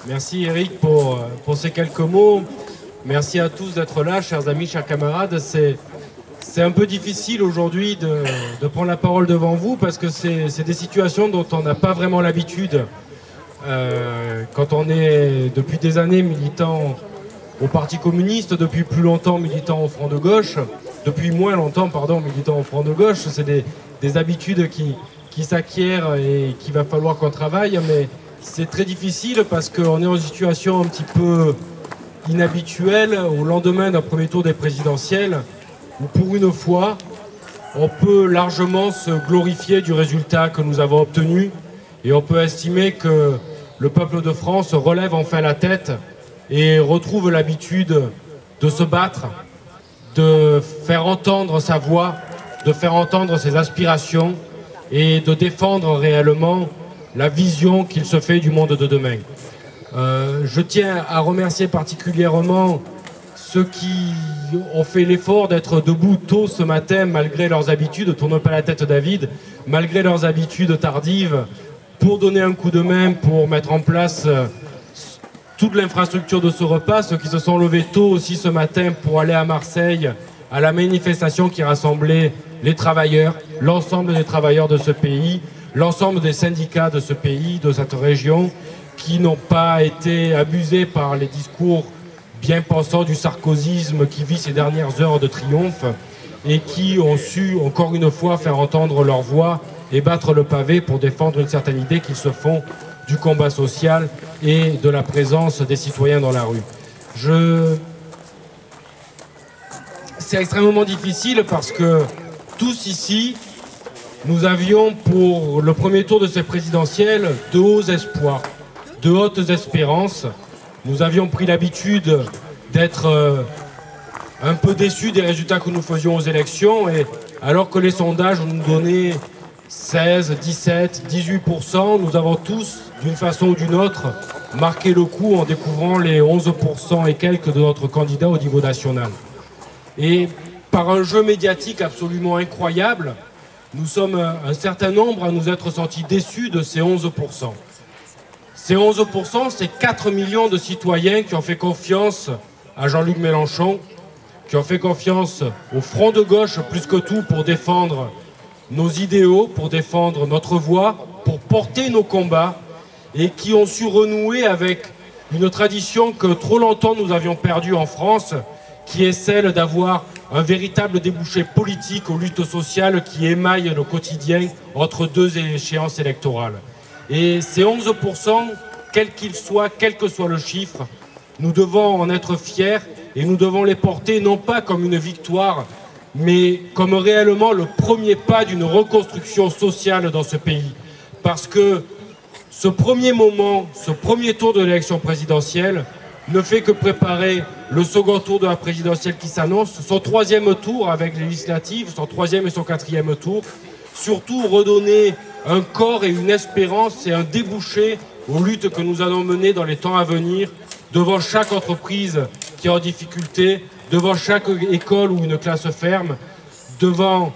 Merci Eric pour ces quelques mots. Merci à tous d'être là, chers amis, chers camarades. C'est un peu difficile aujourd'hui de prendre la parole devant vous parce que c'est des situations dont on n'a pas vraiment l'habitude. Quand on est depuis des années militant au Parti communiste, depuis plus longtemps militant au Front de gauche, depuis moins longtemps, pardon, militant au Front de gauche, c'est des habitudes qui s'acquièrent et qu'il va falloir qu'on travaille, mais c'est très difficile parce qu'on est en situation un petit peu inhabituelle au lendemain d'un premier tour des présidentielles où pour une fois on peut largement se glorifier du résultat que nous avons obtenu et on peut estimer que le peuple de France relève enfin la tête et retrouve l'habitude de se battre, de faire entendre sa voix, de faire entendre ses aspirations et de défendre réellement la vision qu'il se fait du monde de demain. Je tiens à remercier particulièrement ceux qui ont fait l'effort d'être debout tôt ce matin malgré leurs habitudes, tourne pas la tête David, malgré leurs habitudes tardives, pour donner un coup de main, pour mettre en place toute l'infrastructure de ce repas, ceux qui se sont levés tôt aussi ce matin pour aller à Marseille, à la manifestation qui rassemblait les travailleurs, l'ensemble des travailleurs de ce pays, l'ensemble des syndicats de ce pays, de cette région, qui n'ont pas été abusés par les discours bien pensants du sarkozysme qui vit ces dernières heures de triomphe et qui ont su encore une fois faire entendre leur voix et battre le pavé pour défendre une certaine idée qu'ils se font du combat social et de la présence des citoyens dans la rue. C'est extrêmement difficile parce que tous ici, nous avions pour le premier tour de ces présidentielles de hauts espoirs, de hautes espérances. Nous avions pris l'habitude d'être un peu déçus des résultats que nous faisions aux élections et alors que les sondages nous donnaient 16, 17, 18%, nous avons tous, d'une façon ou d'une autre, marqué le coup en découvrant les 11% et quelques de notre candidat au niveau national. Et par un jeu médiatique absolument incroyable, nous sommes un certain nombre à nous être sentis déçus de ces 11%. Ces 11%, c'est 4 millions de citoyens qui ont fait confiance à Jean-Luc Mélenchon, qui ont fait confiance au Front de gauche plus que tout pour défendre nos idéaux, pour défendre notre voix, pour porter nos combats et qui ont su renouer avec une tradition que trop longtemps nous avions perdue en France, qui est celle d'avoir un véritable débouché politique aux luttes sociales qui émaillent le quotidien entre deux échéances électorales. Et ces 11%, quels qu'ils soient, quel que soit le chiffre, nous devons en être fiers et nous devons les porter non pas comme une victoire, mais comme réellement le premier pas d'une reconstruction sociale dans ce pays. Parce que ce premier moment, ce premier tour de l'élection présidentielle ne fait que préparer le second tour de la présidentielle qui s'annonce, son troisième tour avec les législatives, son troisième et son quatrième tour. Surtout redonner un corps et une espérance et un débouché aux luttes que nous allons mener dans les temps à venir devant chaque entreprise qui est en difficulté, devant chaque école où une classe ferme, devant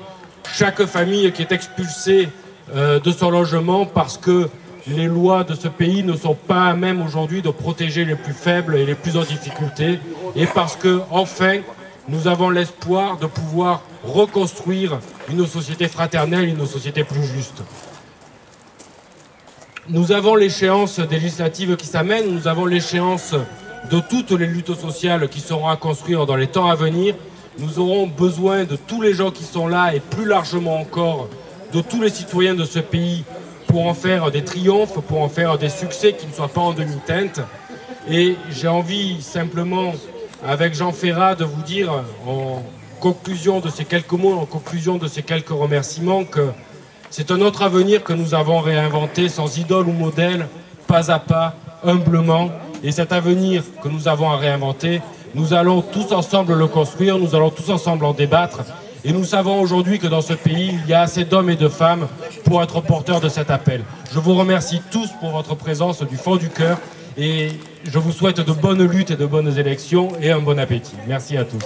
chaque famille qui est expulsée de son logement parce que les lois de ce pays ne sont pas à même aujourd'hui de protéger les plus faibles et les plus en difficulté, et parce que, enfin, nous avons l'espoir de pouvoir reconstruire une société fraternelle, une société plus juste. Nous avons l'échéance des législatives qui s'amènent, nous avons l'échéance de toutes les luttes sociales qui seront à construire dans les temps à venir. Nous aurons besoin de tous les gens qui sont là et plus largement encore de tous les citoyens de ce pays pour en faire des triomphes, pour en faire des succès qui ne soient pas en demi-teinte. Et j'ai envie simplement, avec Jean Ferrat, de vous dire en conclusion de ces quelques mots, en conclusion de ces quelques remerciements, que c'est un autre avenir que nous avons réinventé sans idole ou modèle, pas à pas, humblement. Et cet avenir que nous avons à réinventer, nous allons tous ensemble le construire, nous allons tous ensemble en débattre. Et nous savons aujourd'hui que dans ce pays, il y a assez d'hommes et de femmes pour être porteurs de cet appel. Je vous remercie tous pour votre présence du fond du cœur et je vous souhaite de bonnes luttes et de bonnes élections et un bon appétit. Merci à tous.